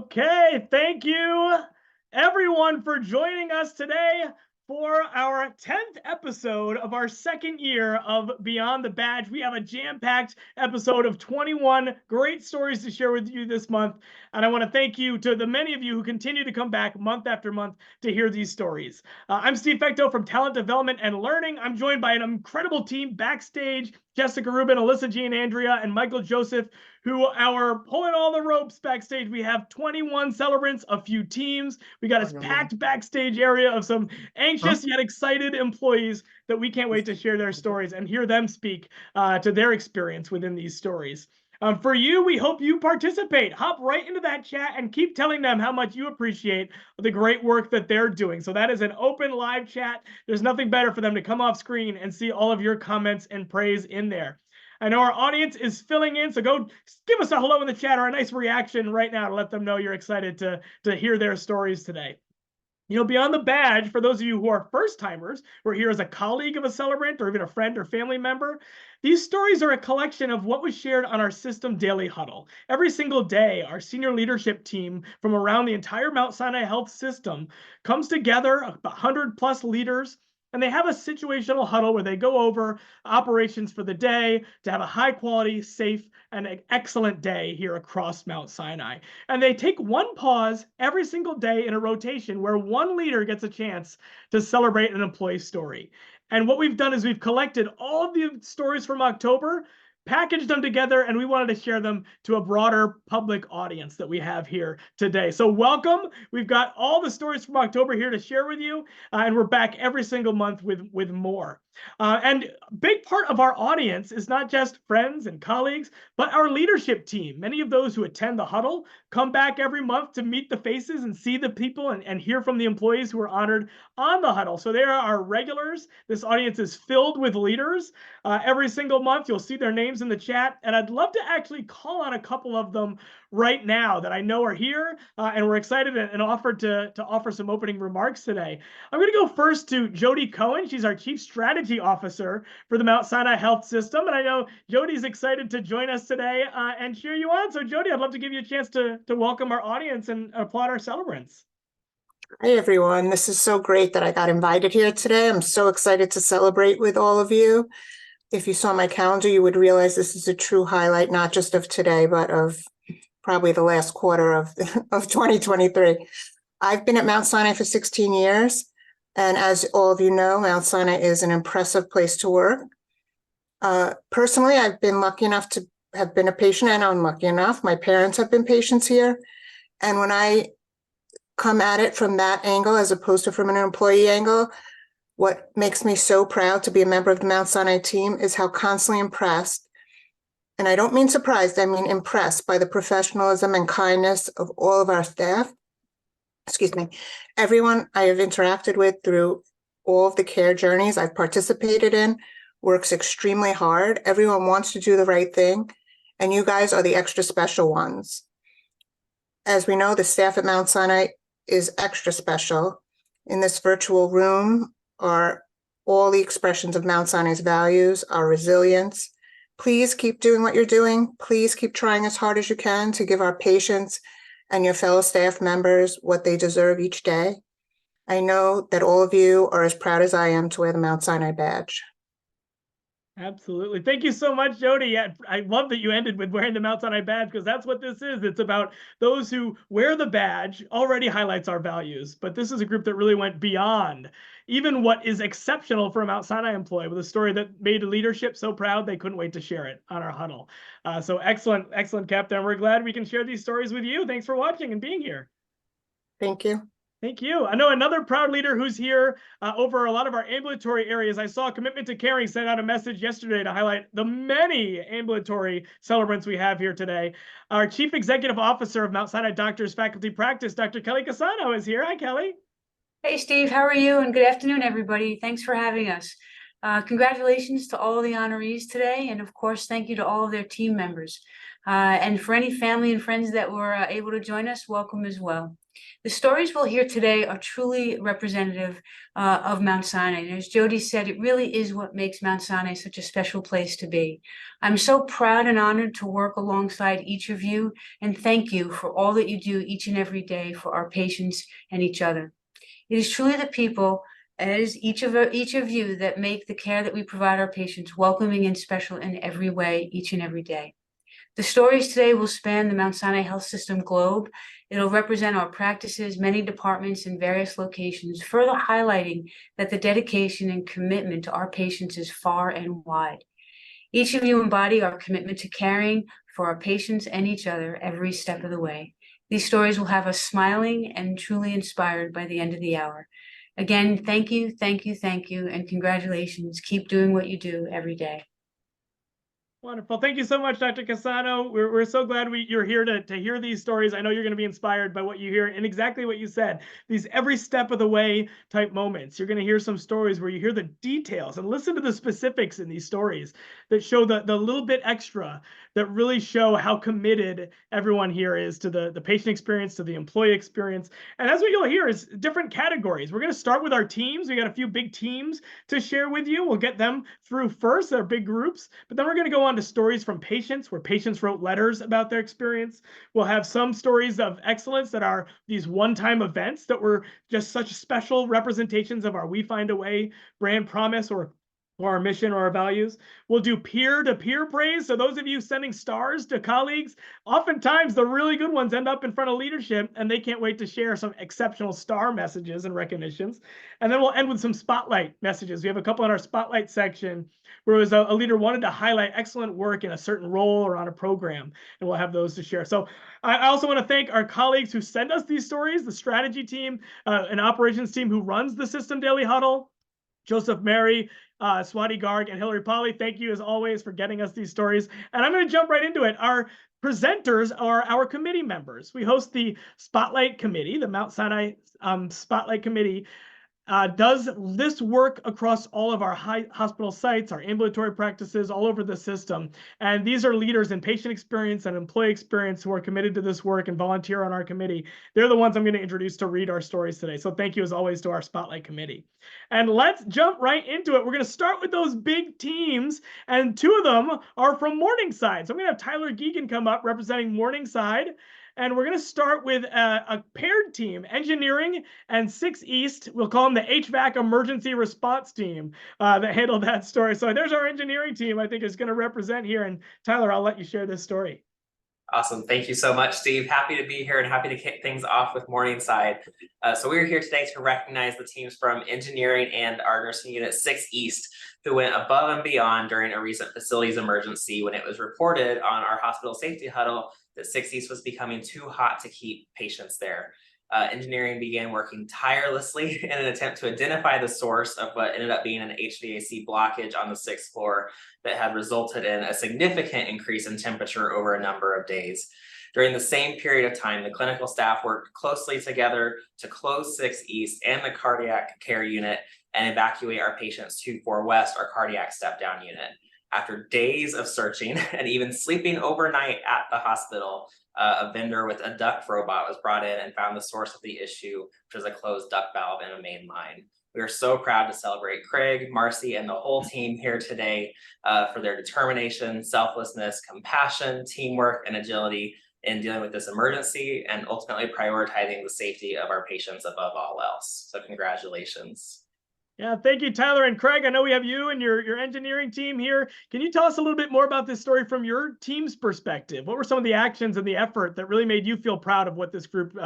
Okay, thank you everyone for joining us today for our 10th episode of our second year of Beyond the Badge. We have a jam-packed episode of 21 great stories to share with you this month. And I want to thank you to the many of you who continue to come back month after month to hear these stories. I'm Steve Fecto from Talent Development and Learning. I'm joined by an incredible team backstage, Jessica Rubin, Alyssa Jean Andrea, and Michael Joseph, who are pulling all the ropes backstage. We have 21 celebrants, a few teams. We got a packed backstage area of some anxious yet excited employees that we can't wait to share their stories and hear them speak to their experience within these stories. For you, we hope you participate. Hop right into that chat and keep telling them how much you appreciate the great work that they're doing. So that is an open live chat. There's nothing better for them to come off screen and see all of your comments and praise in there. I know our audience is filling in, so go give us a hello in the chat or a nice reaction right now to let them know you're excited to hear their stories today. You know, Beyond the Badge, for those of you who are first-timers, who are here as a colleague of a celebrant or even a friend or family member, these stories are a collection of what was shared on our system daily huddle. Every single day, our senior leadership team from around the entire Mount Sinai Health System comes together, 100+ leaders, and they have a situational huddle where they go over operations for the day to have a high quality, safe, and excellent day here across Mount Sinai. And they take one pause every single day in a rotation where one leader gets a chance to celebrate an employee story. And what we've done is we've collected all of the stories from October, packaged them together, and we wanted to share them to a broader public audience that we have here today. So welcome. We've got all the stories from October here to share with you, and we're back every single month with more. And a big part of our audience is not just friends and colleagues, but our leadership team. Many of those who attend the huddle come back every month to meet the faces and see the people and hear from the employees who are honored on the huddle. So there are regulars. This audience is filled with leaders. Every single month, you'll see their names in the chat. And I'd love to actually call on a couple of them right now that I know are here, and we're excited and offered to offer some opening remarks today. I'm going to go first to Jody Cohen. She's our Chief Strategy Officer for the Mount Sinai Health System, and I know Jody's excited to join us today and cheer you on. So Jody, I'd love to give you a chance to welcome our audience and applaud our celebrants. Hey everyone, this is so great that I got invited here today. I'm so excited to celebrate with all of you. If you saw my calendar, you would realize this is a true highlight, not just of today, but of probably the last quarter of 2023. I've been at Mount Sinai for 16 years. And as all of you know, Mount Sinai is an impressive place to work. Personally, I've been lucky enough to have been a patient, and unlucky enough, my parents have been patients here. And when I come at it from that angle, as opposed to from an employee angle, what makes me so proud to be a member of the Mount Sinai team is how constantly impressed, and I don't mean surprised, I mean impressed by the professionalism and kindness of all of our staff. Excuse me, everyone I have interacted with through all of the care journeys I've participated in works extremely hard. Everyone wants to do the right thing, and you guys are the extra special ones. As we know, the staff at Mount Sinai is extra special. In this virtual room are all the expressions of Mount Sinai's values, our resilience. Please keep doing what you're doing. Please keep trying as hard as you can to give our patients and your fellow staff members what they deserve each day. I know that all of you are as proud as I am to wear the Mount Sinai badge. Absolutely. Thank you so much, Jody. I love that you ended with wearing the Mount Sinai badge, because that's what this is. It's about those who wear the badge already highlights our values. But this is a group that really went beyond even what is exceptional for a Mount Sinai employee, with a story that made leadership so proud they couldn't wait to share it on our huddle. So excellent, Captain. We're glad we can share these stories with you. Thanks for watching and being here. Thank you. Thank you. I know another proud leader who's here over a lot of our ambulatory areas. I saw Commitment to Caring sent out a message yesterday to highlight the many ambulatory celebrants we have here today. Our Chief Executive Officer of Mount Sinai Doctors Faculty Practice, Dr. Kelly Casano, is here. Hi, Kelly. Hey, Steve. How are you? And good afternoon, everybody. Thanks for having us. Congratulations to all of the honorees today. And of course, thank you to all of their team members. And for any family and friends that were able to join us, welcome as well. The stories we'll hear today are truly representative of Mount Sinai. And as Jody said, it really is what makes Mount Sinai such a special place to be. I'm so proud and honored to work alongside each of you, and thank you for all that you do each and every day for our patients and each other. It is truly the people, as each of you, that make the care that we provide our patients welcoming and special in every way, each and every day. The stories today will span the Mount Sinai Health System globe. It'll represent our practices, many departments in various locations, further highlighting that the dedication and commitment to our patients is far and wide. Each of you embody our commitment to caring for our patients and each other every step of the way. These stories will have us smiling and truly inspired by the end of the hour. Again, thank you, thank you, thank you, and congratulations. Keep doing what you do every day. Wonderful. Thank you so much, Dr. Cassano. We're so glad you're here to hear these stories. I know you're going to be inspired by what you hear and exactly what you said, these every step of the way type moments. You're going to hear some stories where you hear the details and listen to the specifics in these stories that show the little bit extra that really show how committed everyone here is to the patient experience, to the employee experience. And that's what you'll hear is different categories. We're going to start with our teams. We got a few big teams to share with you. We'll get them through first. They're big groups, but then we're going to go on to stories from patients where patients wrote letters about their experience. We'll have some stories of excellence that are these one-time events that were just such special representations of our We Find a Way brand promise or our mission or our values. We'll do peer-to-peer praise. So those of you sending stars to colleagues, oftentimes the really good ones end up in front of leadership and they can't wait to share some exceptional star messages and recognitions. And then we'll end with some spotlight messages. We have a couple in our spotlight section where it was a leader wanted to highlight excellent work in a certain role or on a program, and we'll have those to share. So I also want to thank our colleagues who send us these stories, the strategy team, an operations team who runs the System Daily Huddle, Joseph Mary, Swati Garg, and Hillary Polly. Thank you as always for getting us these stories. And I'm going to jump right into it. Our presenters are our committee members. We host the Spotlight Committee, the Mount Sinai Spotlight Committee. Does this work across all of our hospital sites, our ambulatory practices, all over the system. And these are leaders in patient experience and employee experience who are committed to this work and volunteer on our committee. They're the ones I'm going to introduce to read our stories today. So thank you as always to our Spotlight Committee. And let's jump right into it. We're going to start with those big teams, and two of them are from Morningside. So I'm going to have Tyler Geegan come up representing Morningside. And we're going to start with a paired team, engineering and 6 East. We'll call them the HVAC emergency response team that handled that story. So there's our engineering team, I think, is going to represent here. And Tyler, I'll let you share this story. Awesome. Thank you so much, Steve. Happy to be here and happy to kick things off with Morningside. So we're here today to recognize the teams from engineering and our nursing unit 6 East who went above and beyond during a recent facilities emergency when it was reported on our hospital safety huddle that 6 East was becoming too hot to keep patients there. Engineering began working tirelessly in an attempt to identify the source of what ended up being an HVAC blockage on the 6th floor that had resulted in a significant increase in temperature over a number of days. During the same period of time, the clinical staff worked closely together to close 6 East and the cardiac care unit and evacuate our patients to 4 West, our cardiac step-down unit. After days of searching and even sleeping overnight at the hospital, a vendor with a duct robot was brought in and found the source of the issue, which was a closed duct valve in a main line. We are so proud to celebrate Craig, Marcy, and the whole team here today for their determination, selflessness, compassion, teamwork, and agility in dealing with this emergency and ultimately prioritizing the safety of our patients above all else. So congratulations. Yeah, thank you, Tyler and Craig. I know we have you and your engineering team here. Can you tell us a little bit more about this story from your team's perspective? What were some of the actions and the effort that really made you feel proud of what this group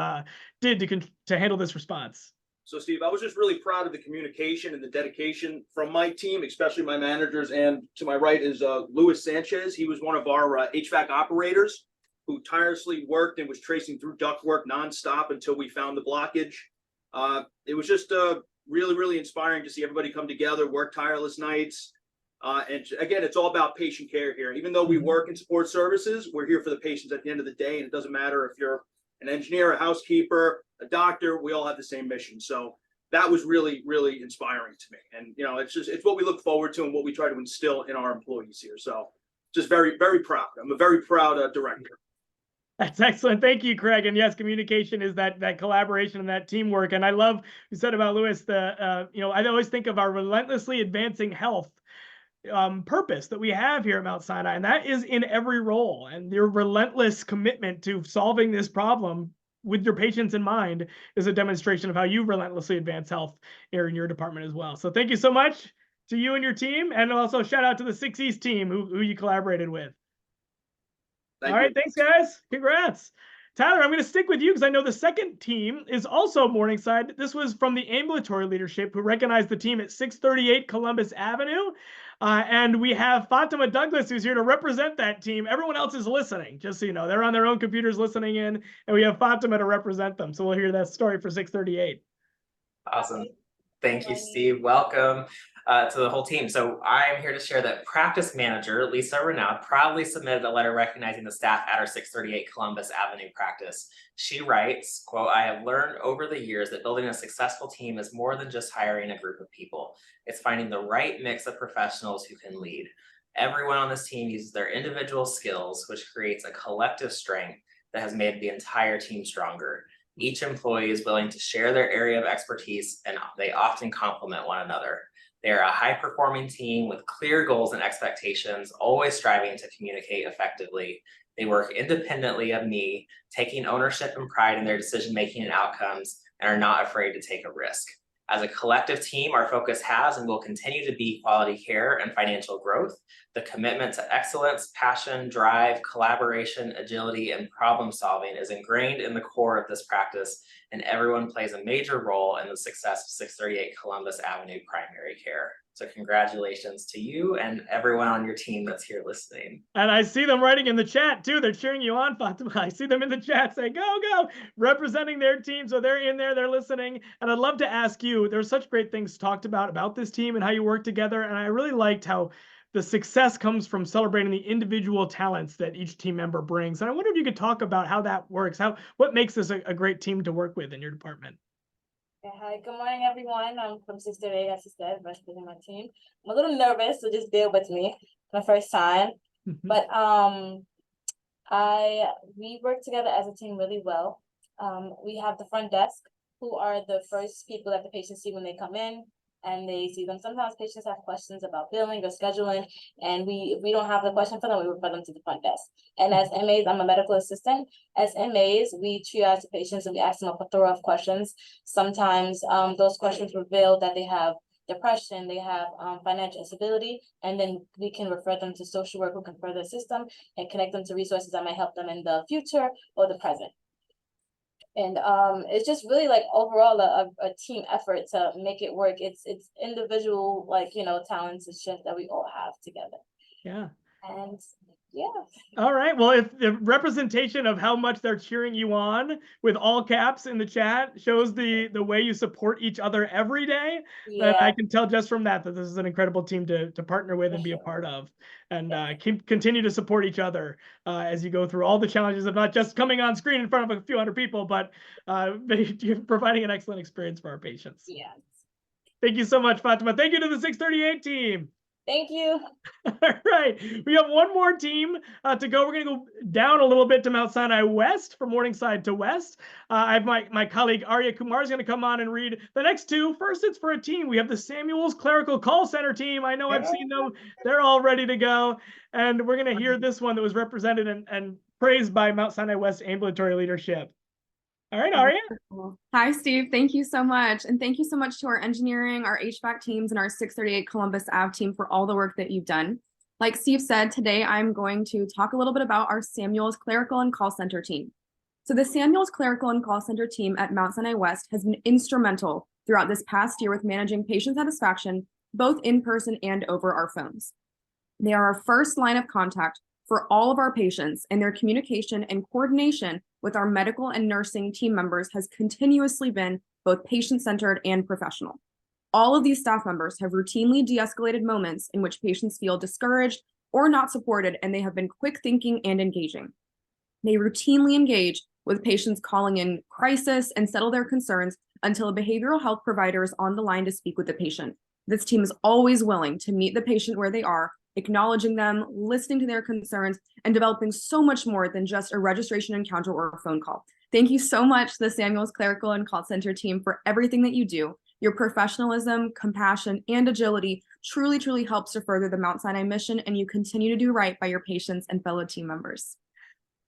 did to handle this response? So, Steve, I was just really proud of the communication and the dedication from my team, especially my managers. And to my right is Luis Sanchez. He was one of our HVAC operators who tirelessly worked and was tracing through ductwork nonstop until we found the blockage. It was just really, really inspiring to see everybody come together, work tireless nights. And again, it's all about patient care here. Even though we work in support services, we're here for the patients at the end of the day. And it doesn't matter if you're an engineer, a housekeeper, a doctor, we all have the same mission. So that was really, really inspiring to me. And, you know, it's what we look forward to and what we try to instill in our employees here. So just very, very proud. I'm a very proud director. That's excellent. Thank you, Craig. And yes, communication is that collaboration and that teamwork. And I love you said about Lewis, I always think of our relentlessly advancing health purpose that we have here at Mount Sinai, and that is in every role. And your relentless commitment to solving this problem with your patients in mind is a demonstration of how you relentlessly advance health here in your department as well. So thank you so much to you and your team, and also shout out to the 6 East team who you collaborated with. All right, thanks, guys. Congrats. Tyler, I'm going to stick with you because I know the second team is also Morningside. This was from the ambulatory leadership who recognized the team at 638 Columbus Avenue. And we have Fatima Douglas, who's here to represent that team. Everyone else is listening, just so you know. They're on their own computers listening in, and we have Fatima to represent them. So we'll hear that story for 638. Awesome. Thank you, Steve. Welcome to the whole team. So I'm here to share that practice manager, Lisa Renaud, proudly submitted a letter recognizing the staff at our 638 Columbus Avenue practice. She writes, quote, "I have learned over the years that building a successful team is more than just hiring a group of people. It's finding the right mix of professionals who can lead. Everyone on this team uses their individual skills, which creates a collective strength that has made the entire team stronger. Each employee is willing to share their area of expertise, and they often complement one another. They are a high-performing team with clear goals and expectations, always striving to communicate effectively. They work independently of me, taking ownership and pride in their decision-making and outcomes, and are not afraid to take a risk. As a collective team, our focus has and will continue to be quality care and financial growth. The commitment to excellence, passion, drive, collaboration, agility, and problem solving is ingrained in the core of this practice, and everyone plays a major role in the success of 638 Columbus Avenue primary care." So congratulations to you and everyone on your team that's here listening. And I see them writing in the chat too. They're cheering you on, Fatima. I see them in the chat saying, go, go, representing their team. So they're in there, they're listening. And I'd love to ask you, there's such great things talked about this team and how you work together. And I really liked how the success comes from celebrating the individual talents that each team member brings. And I wonder if you could talk about how that works, what makes this a great team to work with in your department. Hi, good morning, everyone. I'm from 638, as you said, representing my team. I'm a little nervous, so just bear with me. My first time, but we work together as a team really well. We have the front desk, who are the first people that the patients see when they come in, and they see them. Sometimes patients have questions about billing or scheduling, and we don't have the question for them. We refer them to the front desk. And as MAs, I'm a medical assistant. As MAs, we triage the patients and we ask them a plethora of questions. Sometimes those questions reveal that they have depression, they have financial instability, and then we can refer them to social work who can further assist them and connect them to resources that might help them in the future or the present. And it's just really like overall a team effort to make it work. It's individual, talents and shit that we all have together. Yeah. And yeah. All right. Well, if the representation of how much they're cheering you on with all caps in the chat shows the way you support each other every day, then I can tell just from that this is an incredible team to partner with and be a part of, and continue to support each other as you go through all the challenges of not just coming on screen in front of a few hundred people, but providing an excellent experience for our patients. Yes. Thank you so much, Fatima. Thank you to the 638 team. Thank you. All right, we have one more team to go. We're going to go down a little bit to Mount Sinai West, from Morningside to West. I have my colleague Arya Kumar is going to come on and read the next two. First, it's for a team. We have the Samuels Clerical Call Center team. I know I've seen them. They're all ready to go. And we're going to hear this one that was represented and praised by Mount Sinai West ambulatory leadership. All right, Arya. Hi, Steve. Thank you so much. And thank you so much to our engineering, our HVAC teams, and our 638 Columbus Ave team for all the work that you've done. Like Steve said, today I'm going to talk a little bit about our Samuels Clerical and Call Center team. So the Samuels Clerical and Call Center team at Mount Sinai West has been instrumental throughout this past year with managing patient satisfaction, both in person and over our phones. They are our first line of contact for all of our patients, and their communication and coordination with our medical and nursing team members has continuously been both patient-centered and professional. All of these staff members have routinely de-escalated moments in which patients feel discouraged or not supported, and they have been quick thinking and engaging. They routinely engage with patients calling in crisis and settle their concerns until a behavioral health provider is on the line to speak with the patient. This team is always willing to meet the patient where they are, acknowledging them, listening to their concerns, and developing so much more than just a registration encounter or a phone call. Thank you so much, the Samuels Clerical and Call Center team, for everything that you do. Your professionalism, compassion, and agility truly, truly helps to further the Mount Sinai mission, and you continue to do right by your patients and fellow team members.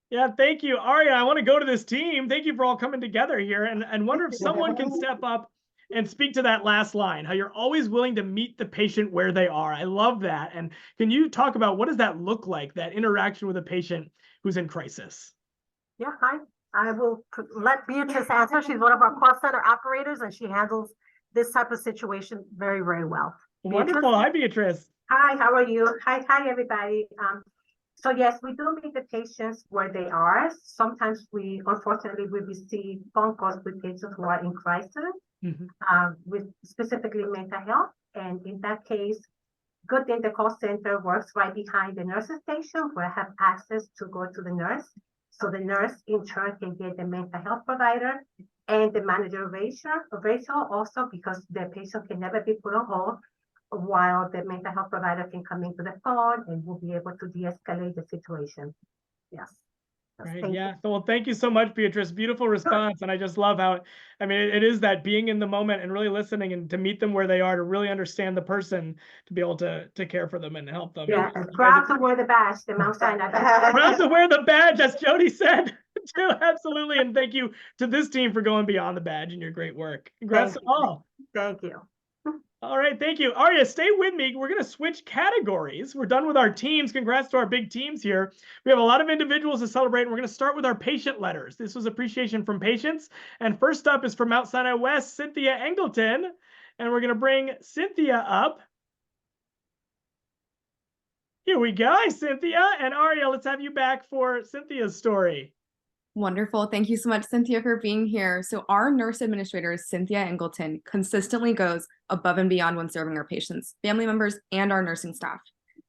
Yeah, thank you, Aria. I want to go to this team. Thank you for all coming together here, and wonder if someone can step up and speak to that last line, how you're always willing to meet the patient where they are. I love that. And can you talk about what does that look like, that interaction with a patient who's in crisis? Yeah, hi. I will let Beatrice answer. She's one of our call center operators, and she handles this type of situation very, very well. Wonderful. Beatrice? Hi, Beatrice. Hi, how are you? Hi, everybody. So yes, we do meet the patients where they are. Sometimes unfortunately, we receive phone calls with patients who are in crisis, with specifically mental health. And in that case, good thing the call center works right behind the nurse's station, where I have access to go to the nurse. So the nurse in turn can get the mental health provider and the manager ratio also, because the patient can never be put on hold, while the mental health provider can come into the phone and will be able to de-escalate the situation. Yes. Right. Yeah. So, well, thank you so much, Beatrice. Beautiful response. And I just love how, I mean, it is that being in the moment and really listening and to meet them where they are, to really understand the person, to be able to care for them and help them. Yeah. Proud to wear the badge, the Mount Sinai badge. Proud to wear the badge, as Jody said. Too. Absolutely. And thank you to this team for going beyond the badge and your great work. Congrats to all. Thank you. All right, thank you. Aria, stay with me. We're going to switch categories. We're done with our teams. Congrats to our big teams here. We have a lot of individuals to celebrate, and we're going to start with our patient letters. This was appreciation from patients. And first up is from Mount Sinai West, Cynthia Engleton. And we're going to bring Cynthia up. Here we go. Hi, Cynthia. And Aria, let's have you back for Cynthia's story. Wonderful. Thank you so much, Cynthia, for being here. So our nurse administrator, Cynthia Engleton, consistently goes above and beyond when serving our patients, family members, and our nursing staff.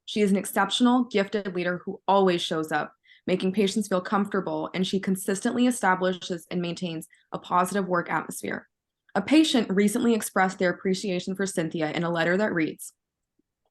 She is an exceptional, gifted leader who always shows up, making patients feel comfortable, and she consistently establishes and maintains a positive work atmosphere. A patient recently expressed their appreciation for Cynthia in a letter that reads,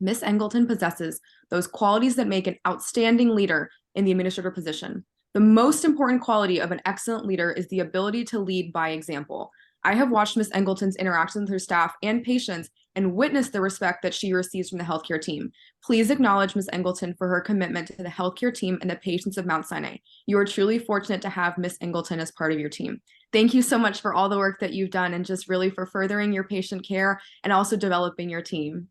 "Miss Engleton possesses those qualities that make an outstanding leader in the administrator position. The most important quality of an excellent leader is the ability to lead by example. I have watched Ms. Engleton's interactions with her staff and patients and witnessed the respect that she receives from the healthcare team. Please acknowledge Ms. Engleton for her commitment to the healthcare team and the patients of Mount Sinai. You are truly fortunate to have Ms. Engleton as part of your team." Thank you so much for all the work that you've done and just really for furthering your patient care and also developing your team.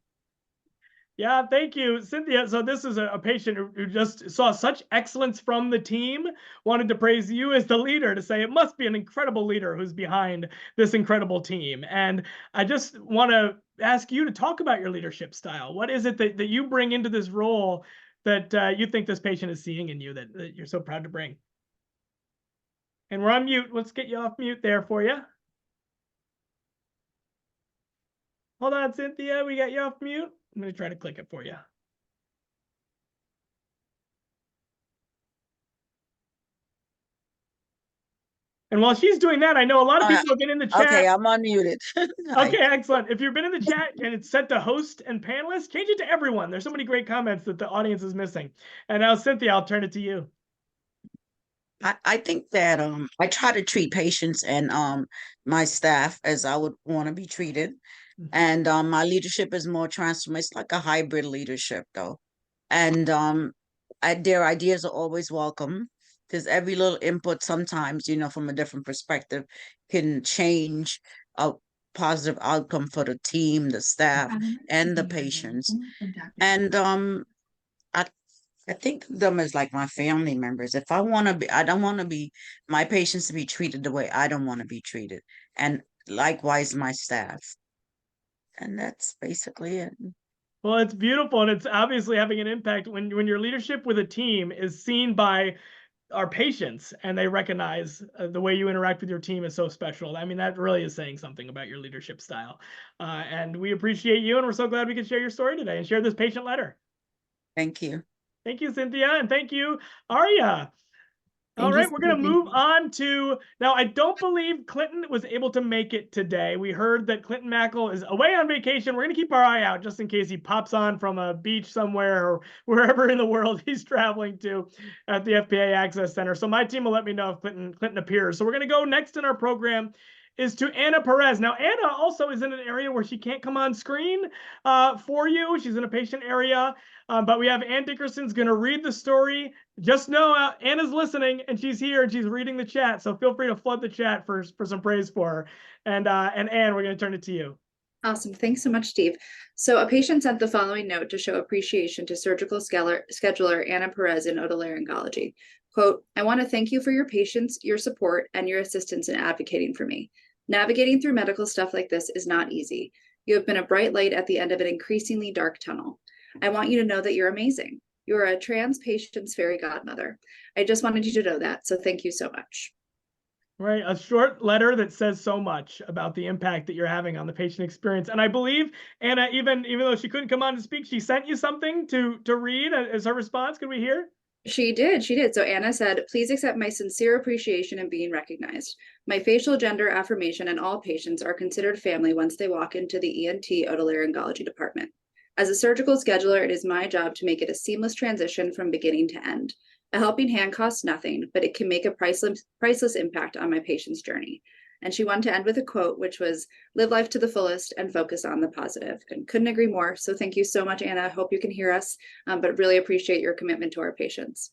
Yeah, thank you, Cynthia. So this is a patient who just saw such excellence from the team, wanted to praise you as the leader, to say it must be an incredible leader who's behind this incredible team. And I just want to ask you to talk about your leadership style. What is it that you bring into this role that you think this patient is seeing in you that you're so proud to bring? And we're on mute. Let's get you off mute there for you. Hold on, Cynthia. We got you off mute. I'm going to try to click it for you. And while she's doing that, I know a lot of people have been in the chat. Okay, I'm unmuted. Okay, excellent. If you've been in the chat and it's set to host and panelists, change it to everyone. There's so many great comments that the audience is missing. And now, Cynthia, I'll turn it to you. I think that I try to treat patients and my staff as I would want to be treated. And my leadership is more transformational. It's like a hybrid leadership, though. And their ideas are always welcome, because every little input sometimes, from a different perspective, can change a positive outcome for the team, the staff, and the patients. And I think of them as like my family members. If I want to be, I don't want to be my patients to be treated the way I don't want to be treated. And likewise, my staff. And that's basically it. Well, it's beautiful, and it's obviously having an impact when your leadership with a team is seen by our patients and they recognize the way you interact with your team is so special. I mean, that really is saying something about your leadership style. And we appreciate you, and we're so glad we could share your story today and share this patient letter. Thank you. Thank you, Cynthia, and thank you, Aria. All right, we're going to move on to now. I don't believe Clinton was able to make it today. We heard that Clinton Mackle is away on vacation. We're going to keep our eye out just in case he pops on from a beach somewhere or wherever in the world he's traveling to at the FPA Access Center. So my team will let me know if Clinton appears. So we're going to go next in our program is to Anna Perez. Now, Anna also is in an area where she can't come on screen for you. She's in a patient area, but we have Ann Dickerson's going to read the story. Just know Anna's listening and she's here and she's reading the chat. So feel free to flood the chat for some praise for her. And Ann, we're going to turn it to you. Awesome. Thanks so much, Steve. So a patient sent the following note to show appreciation to surgical scheduler Anna Perez in otolaryngology. Quote, I want to thank you for your patience, your support, and your assistance in advocating for me. Navigating through medical stuff like this is not easy. You have been a bright light at the end of an increasingly dark tunnel. I want you to know that you're amazing. You're a trans patient's fairy godmother. I just wanted you to know that, so thank you so much. Right, a short letter that says so much about the impact that you're having on the patient experience. And I believe Anna, even though she couldn't come on to speak, she sent you something to read as her response. Can we hear? She did. So Anna said, please accept my sincere appreciation in being recognized. My facial gender affirmation and all patients are considered family once they walk into the ENT otolaryngology department. As a surgical scheduler, it is my job to make it a seamless transition from beginning to end. A helping hand costs nothing, but it can make a priceless impact on my patient's journey. And she wanted to end with a quote, which was, live life to the fullest and focus on the positive. And couldn't agree more. So thank you so much, Anna. Hope you can hear us, but really appreciate your commitment to our patients.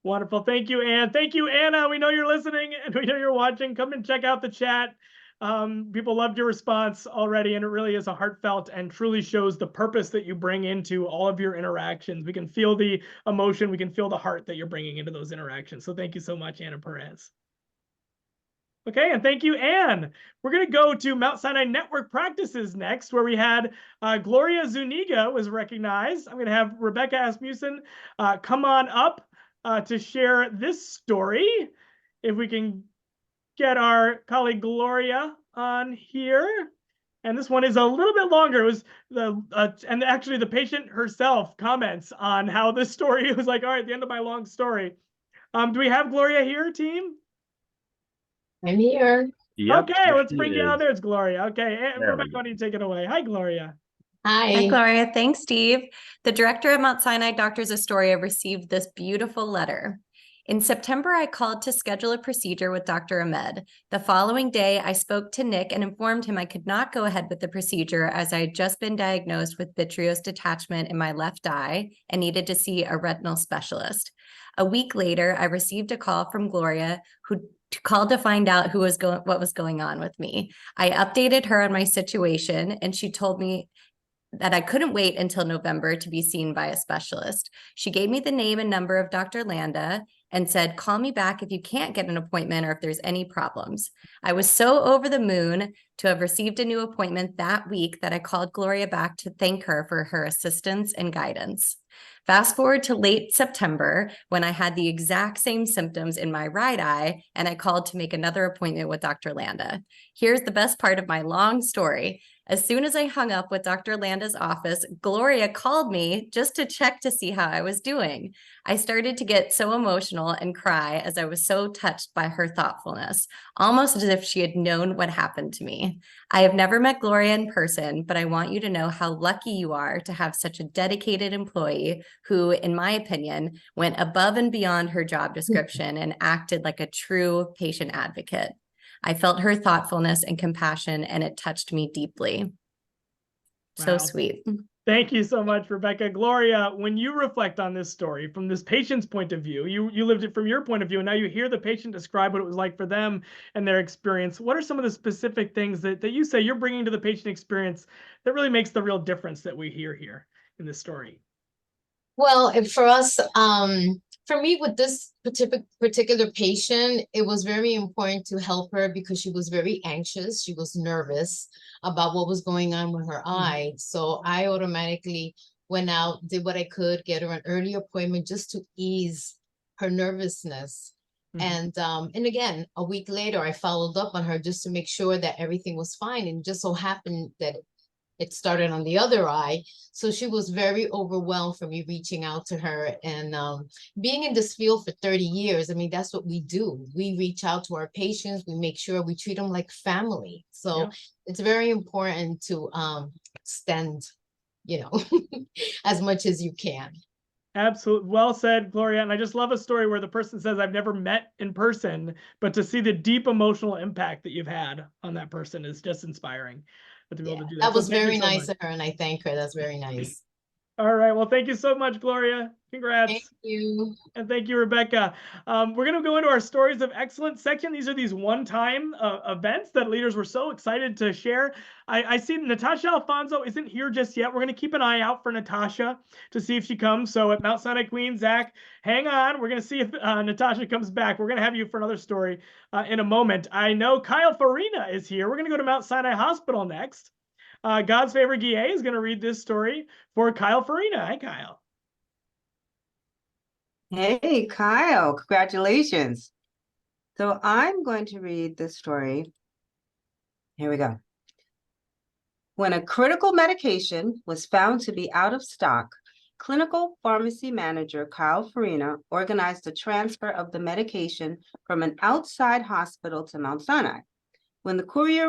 Wonderful. Thank you, Ann. Thank you, Anna. We know you're listening and we know you're watching. Come and check out the chat. People loved your response already, and it really is a heartfelt and truly shows the purpose that you bring into all of your interactions. We can feel the emotion. We can feel the heart that you're bringing into those interactions. So thank you so much, Anna Perez. Okay, and thank you, Ann. We're going to go to Mount Sinai Network Practices next, where we had Gloria Zuniga was recognized. I'm going to have Rebecca Asmussen come on up to share this story. If we can get our colleague Gloria on here. And this one is a little bit longer. It was and actually the patient herself comments on how this story was like, all right, the end of my long story. Do we have Gloria here, team? I'm here. Yep, okay, let's bring you out. There's Gloria. Okay, Rebecca, why don't you take it away? Hi, Gloria. Hi, Gloria. Thanks, Steve. The director at Mount Sinai, Dr. Astoria, received this beautiful letter. In September, I called to schedule a procedure with Dr. Ahmed. The following day, I spoke to Nick and informed him I could not go ahead with the procedure as I had just been diagnosed with vitreous detachment in my left eye and needed to see a retinal specialist. A week later, I received a call from Gloria, who called to find out what was going on with me. I updated her on my situation, and she told me that I couldn't wait until November to be seen by a specialist. She gave me the name and number of Dr. Landa and said, call me back if you can't get an appointment or if there's any problems. I was so over the moon to have received a new appointment that week that I called Gloria back to thank her for her assistance and guidance. Fast forward to late September, when I had the exact same symptoms in my right eye, and I called to make another appointment with Dr. Landa. Here's the best part of my long story. As soon as I hung up with Dr. Landa's office, Gloria called me just to check to see how I was doing. I started to get so emotional and cry as I was so touched by her thoughtfulness, almost as if she had known what happened to me. I have never met Gloria in person, but I want you to know how lucky you are to have such a dedicated employee who, in my opinion, went above and beyond her job description and acted like a true patient advocate. I felt her thoughtfulness and compassion, and it touched me deeply. So Wow. sweet. Thank you so much, Rebecca. Gloria, when you reflect on this story from this patient's point of view, you lived it from your point of view, and now you hear the patient describe what it was like for them and their experience. What are some of the specific things that you say you're bringing to the patient experience that really makes the real difference that we hear here in this story? Well, for us, for me with this particular patient, it was very important to help her because she was very anxious. She was nervous about what was going on with her eye. So I automatically went out, did what I could, get her an early appointment just to ease her nervousness. And again, a week later, I followed up on her just to make sure that everything was fine. And just so happened that it started on the other eye. So she was very overwhelmed for me reaching out to her. And being in this field for 30 years, I mean, that's what we do. We reach out to our patients. We make sure we treat them like family. So Yeah. it's very important to extend, as much as you can. Absolutely. Well said, Gloria. And I just love a story where the person says, I've never met in person, but to see the deep emotional impact that you've had on that person is just inspiring. But to be able to do that. That So was thank you very so nice much. of her, and I thank her. That's very nice. All right. Well, thank you so much, Gloria. Congrats. Thank you. And thank you, Rebecca. We're going to go into our stories of excellence section. These are these one-time events that leaders were so excited to share. I see Natasha Alfonso isn't here just yet. We're going to keep an eye out for Natasha to see if she comes. So at Mount Sinai Queens, Zach, hang on. We're going to see if Natasha comes back. We're going to have you for another story in a moment. I know Kyle Farina is here. We're going to go to Mount Sinai Hospital next. God's favorite GA is going to read this story for Kyle Farina. Hi, Kyle. Hey, Kyle, congratulations. So I'm going to read this story. Here we go. When a critical medication was found to be out of stock, clinical pharmacy manager Kyle Farina organized a transfer of the medication from an outside hospital to Mount Sinai. When the courier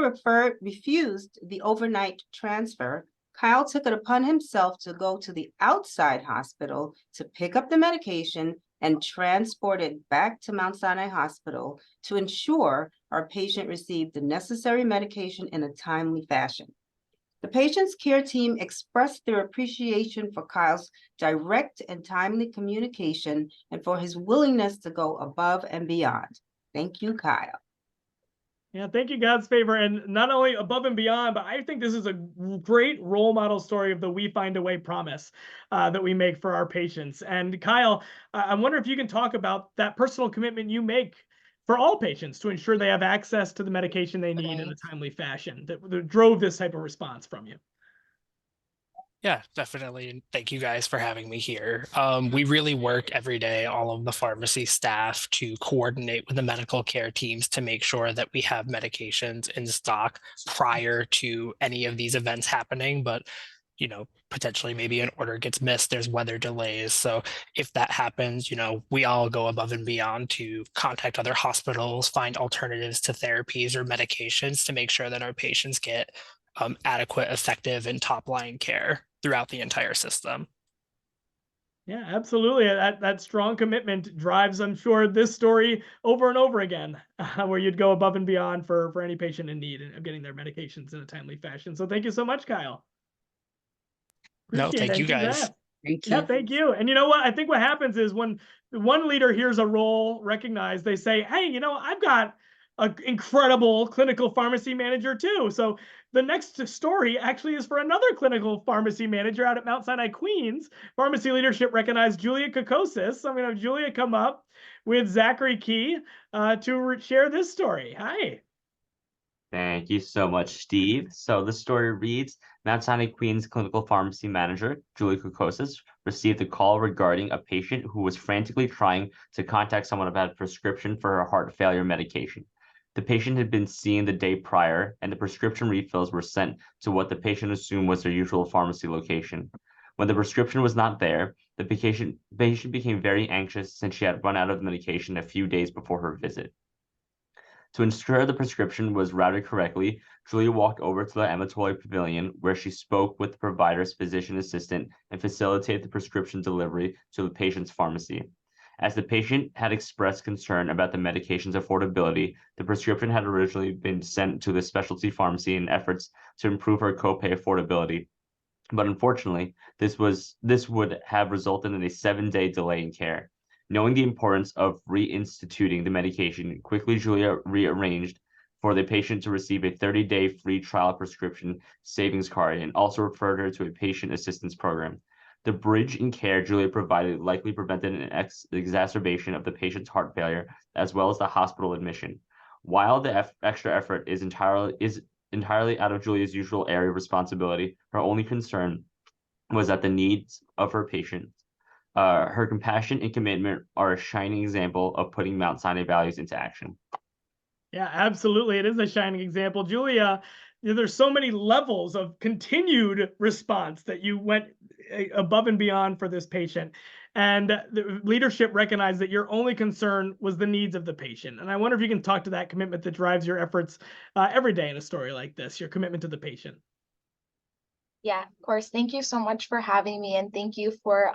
refused the overnight transfer, Kyle took it upon himself to go to the outside hospital to pick up the medication and transport it back to Mount Sinai Hospital to ensure our patient received the necessary medication in a timely fashion. The patient's care team expressed their appreciation for Kyle's direct and timely communication and for his willingness to go above and beyond. Thank you, Kyle. Yeah, thank you, God's favor. And not only above and beyond, but I think this is a great role model story of the We Find a Way promise that we make for our patients. And Kyle, I wonder if you can talk about that personal commitment you make for all patients to ensure they have access to the medication they need in a timely fashion that drove this type of response from you. Yeah, definitely. And thank you guys for having me here. We really work every day, all of the pharmacy staff, to coordinate with the medical care teams to make sure that we have medications in stock prior to any of these events happening. But, potentially maybe an order gets missed, there's weather delays. So if that happens, we all go above and beyond to contact other hospitals, find alternatives to therapies or medications to make sure that our patients get adequate, effective, and top-line care throughout the entire system. Yeah, absolutely. That strong commitment drives, I'm sure, this story over and over again, where you'd go above and beyond for any patient in need of getting their medications in a timely fashion. So thank you so much, Kyle. No, thank you guys. Thank you. Yeah, thank you. And you know what? I think what happens is when one leader hears a role recognized, they say, hey, I've got an incredible clinical pharmacy manager too. So the next story actually is for another clinical pharmacy manager out at Mount Sinai Queens. Pharmacy leadership recognized Julia Kokosis. So I'm going to have Julia come up with Zachary Key to share this story. Hi. Thank you so much, Steve. So the story reads, Mount Sinai Queens clinical pharmacy manager, Julie Kokosis, received a call regarding a patient who was frantically trying to contact someone about a prescription for her heart failure medication. The patient had been seen the day prior, and the prescription refills were sent to what the patient assumed was their usual pharmacy location. When the prescription was not there, the patient became very anxious since she had run out of medication a few days before her visit. To ensure the prescription was routed correctly, Julia walked over to the ambulatory pavilion where she spoke with the provider's physician assistant and facilitated the prescription delivery to the patient's pharmacy. As the patient had expressed concern about the medication's affordability, the prescription had originally been sent to the specialty pharmacy in efforts to improve her copay affordability. But unfortunately, this would have resulted in a 7-day delay in care. Knowing the importance of reinstituting the medication, quickly Julia rearranged for the patient to receive a 30-day free trial prescription savings card and also referred her to a patient assistance program. The bridge in care Julia provided likely prevented an exacerbation of the patient's heart failure, as well as the hospital admission. While the extra effort is entirely out of Julia's usual area of responsibility, her only concern was that the needs of her patient. Her compassion and commitment are a shining example of putting Mount Sinai values into action. Yeah, absolutely. It is a shining example. Julia, there's so many levels of continued response that you went above and beyond for this patient. And the leadership recognized that your only concern was the needs of the patient. And I wonder if you can talk to that commitment that drives your efforts every day in a story like this, your commitment to the patient. Yeah, of course. Thank you so much for having me, and thank you for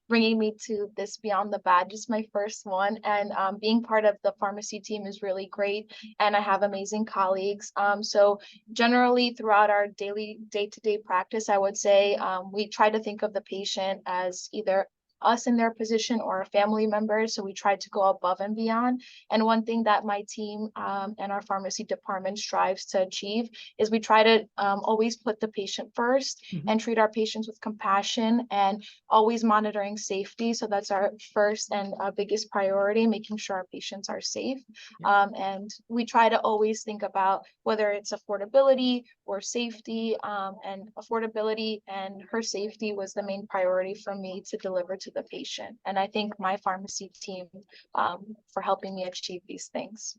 bringing me to this Beyond the Badge. It's my first one, and being part of the pharmacy team is really great, and I have amazing colleagues. So generally throughout our daily day-to-day practice, I would say we try to think of the patient as either us in their position or a family member. So we try to go above and beyond. And one thing that my team and our pharmacy department strives to achieve is we try to always put the patient first and treat our patients with compassion and always monitoring safety. So that's our first and biggest priority, making sure our patients are safe. And we try to always think about whether it's affordability or safety, and affordability and her safety was the main priority for me to deliver to the patient. And I thank my pharmacy team for helping me achieve these things.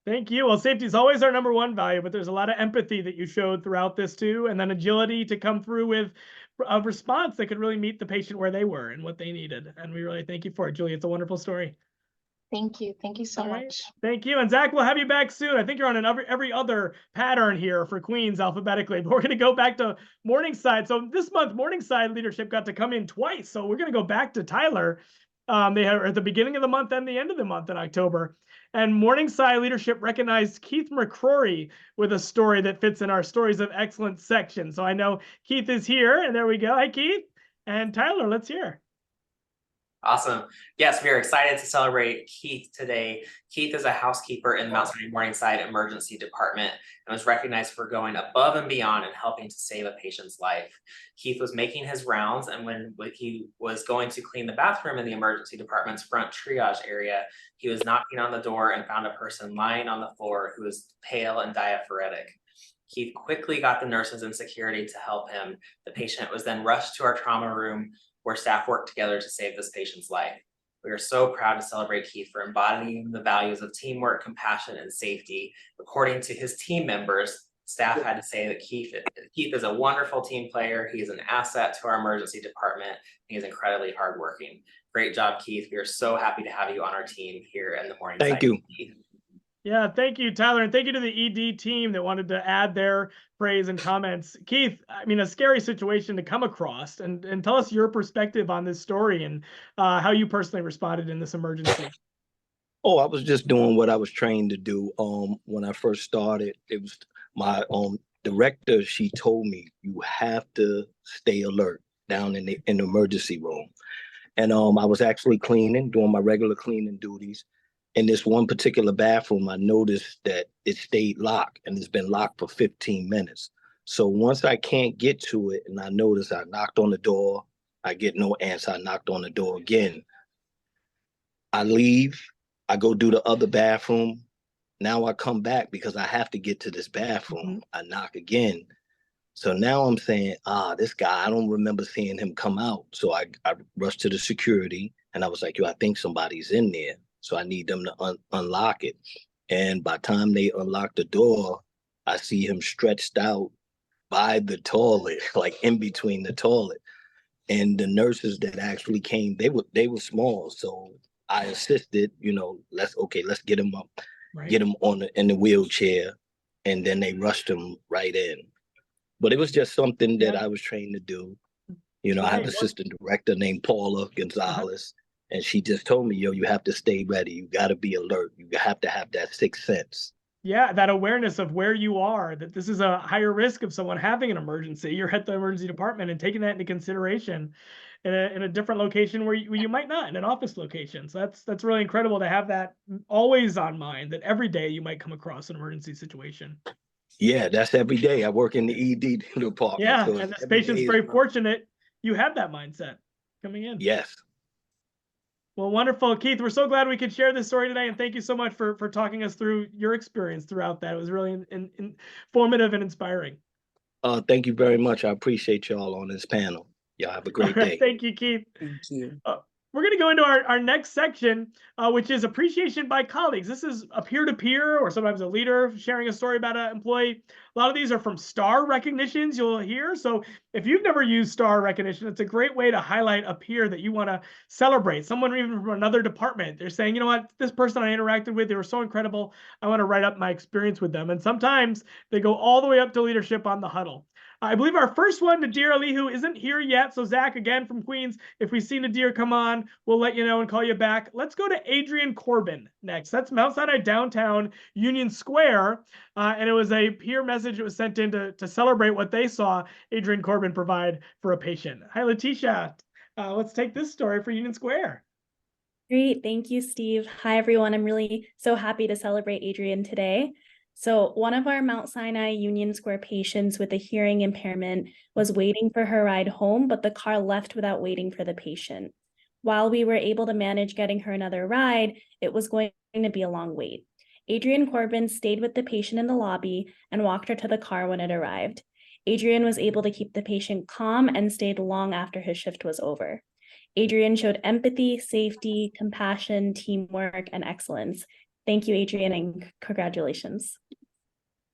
Thank you. Well, safety is always our number one value, but there's a lot of empathy that you showed throughout this too, and then agility to come through with a response that could really meet the patient where they were and what they needed. And we really thank you for it, Julie. It's a wonderful story. Thank you. Thank you so much. Thank you. And Zach, we'll have you back soon. I think you're on every other pattern here for Queens alphabetically, but we're going to go back to Morningside. So this month, Morningside leadership got to come in twice. So we're going to go back to Tyler. They are at the beginning of the month and the end of the month in October. And Morningside leadership recognized Keith McCrory with a story that fits in our Stories of Excellence section. So I know Keith is here, and there we go. Hi, Keith. And Tyler, let's hear. Awesome. Yes, we are excited to celebrate Keith today. Keith is a housekeeper in the Mount Sinai Morningside Emergency Department and was recognized for going above and beyond and helping to save a patient's life. Keith was making his rounds, and when he was going to clean the bathroom in the emergency department's front triage area, he was knocking on the door and found a person lying on the floor who was pale and diaphoretic. Keith quickly got the nurses and security to help him. The patient was then rushed to our trauma room, where staff worked together to save this patient's life. We are so proud to celebrate Keith for embodying the values of teamwork, compassion, and safety. According to his team members, staff had to say that Keith is a wonderful team player. He is an asset to our emergency department. He is incredibly hardworking. Great job, Keith. We are so happy to have you on our team here in the morning. Thank you. Yeah, thank you, Tyler. And thank you to the ED team that wanted to add their praise and comments. Keith, I mean, a scary situation to come across, and tell us your perspective on this story and how you personally responded in this emergency. Oh, I was just doing what I was trained to do. When I first started, it was my director. She told me you have to stay alert down in the emergency room. And I was actually cleaning, doing my regular cleaning duties. In this one particular bathroom, I noticed that it stayed locked, and it's been locked for 15 minutes. So once I can't get to it, and I notice I knocked on the door, I get no answer. I knocked on the door again. I leave. I go do the other bathroom. Now I come back because I have to get to this bathroom. I knock again. So now I'm saying, this guy, I don't remember seeing him come out. So I rushed to the security, and I was like, yo, I think somebody's in there. So I need them to unlock it. And by the time they unlock the door, I see him stretched out by the toilet, like in between the toilet. And the nurses that actually came, they were small. So I assisted, let's get him up, get him in the wheelchair. And then they rushed him right in. But it was just something that I was trained to do. I have an assistant director named Paula Gonzalez. And she just told me, yo, you have to stay ready. You got to be alert. You have to have that sixth sense. Yeah, that awareness of where you are, that this is a higher risk of someone having an emergency. You're at the emergency department and taking that into consideration in a different location where you might not, in an office location. So that's really incredible to have that always on mind, that every day you might come across an emergency situation. Yeah, that's every day. I work in the ED department. Yeah, so and this patient's very fortunate you have that mindset coming in. Yes. Well, wonderful. Keith, we're so glad we could share this story today, and thank you so much for talking us through your experience throughout that. It was really informative and inspiring. Thank you very much. I appreciate y'all on this panel. Y'all have a great day. Thank you, Keith. Thank you. we're going to go into our next section, which is appreciation by colleagues. This is a peer-to-peer or sometimes a leader sharing a story about an employee. A lot of these are from star recognitions you'll hear. So if you've never used star recognition, it's a great way to highlight a peer that you want to celebrate. Someone even from another department. They're saying, you know what, this person I interacted with, they were so incredible. I want to write up my experience with them. And sometimes they go all the way up to leadership on the huddle. I believe our first one, Nadir Alihu, isn't here yet. So Zach, again, from Queens, if we see Nadir come on, we'll let you know and call you back. Let's go to Adrian Corbin next. That's Mount Sinai downtown Union Square. And it was a peer message that was sent in to celebrate what they saw Adrian Corbin provide for a patient. Hi, Letitia. Let's take this story for Union Square. Great. Thank you, Steve. Hi, everyone. I'm really so happy to celebrate Adrian today. So one of our Mount Sinai Union Square patients with a hearing impairment was waiting for her ride home, but the car left without waiting for the patient. While we were able to manage getting her another ride, it was going to be a long wait. Adrian Corbin stayed with the patient in the lobby and walked her to the car when it arrived. Adrian was able to keep the patient calm and stayed long after his shift was over. Adrian showed empathy, safety, compassion, teamwork, and excellence. Thank you, Adrian, and congratulations.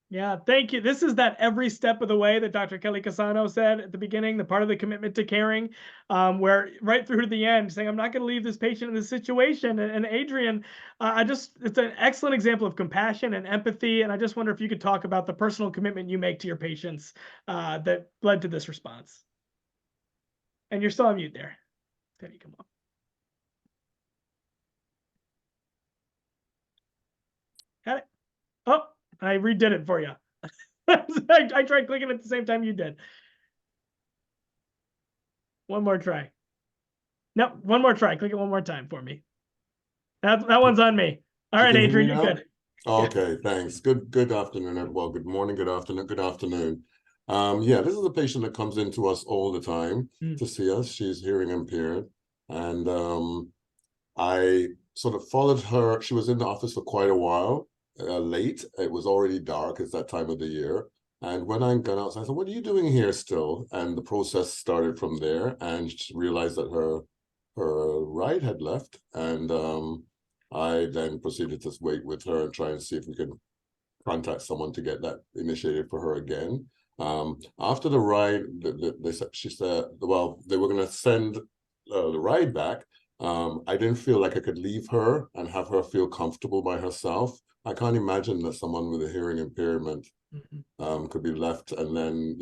Yeah, thank you. This is that every step of the way that Dr. Kelly Casano said at the beginning, the part of the commitment to caring, where right through to the end, saying, I'm not going to leave this patient in this situation. And Adrian, it's an excellent example of compassion and empathy. And I just wonder if you could talk about the personal commitment you make to your patients that led to this response. And you're still on mute there. Teddy, come on. Got it. Oh, I redid it for you. I tried clicking at the same time you did. One more try. No, one more try. Click it one more time for me. That one's on me. All right, Adrian, you're good. Okay, thanks. Good afternoon. Well, good morning, good afternoon, good afternoon. Yeah, this is a patient that comes into us all the time to see us. She's hearing impaired. And I sort of followed her. She was in the office for quite a while. Late. It was already dark. It's that time of the year. And when I got outside, I said, what are you doing here still? And the process started from there, and she realized that her ride had left. And I then proceeded to wait with her and try and see if we could contact someone to get that initiated for her again. After the ride, she said, well, they were going to send the ride back. I didn't feel like I could leave her and have her feel comfortable by herself. I can't imagine that someone with a hearing impairment could be left and then,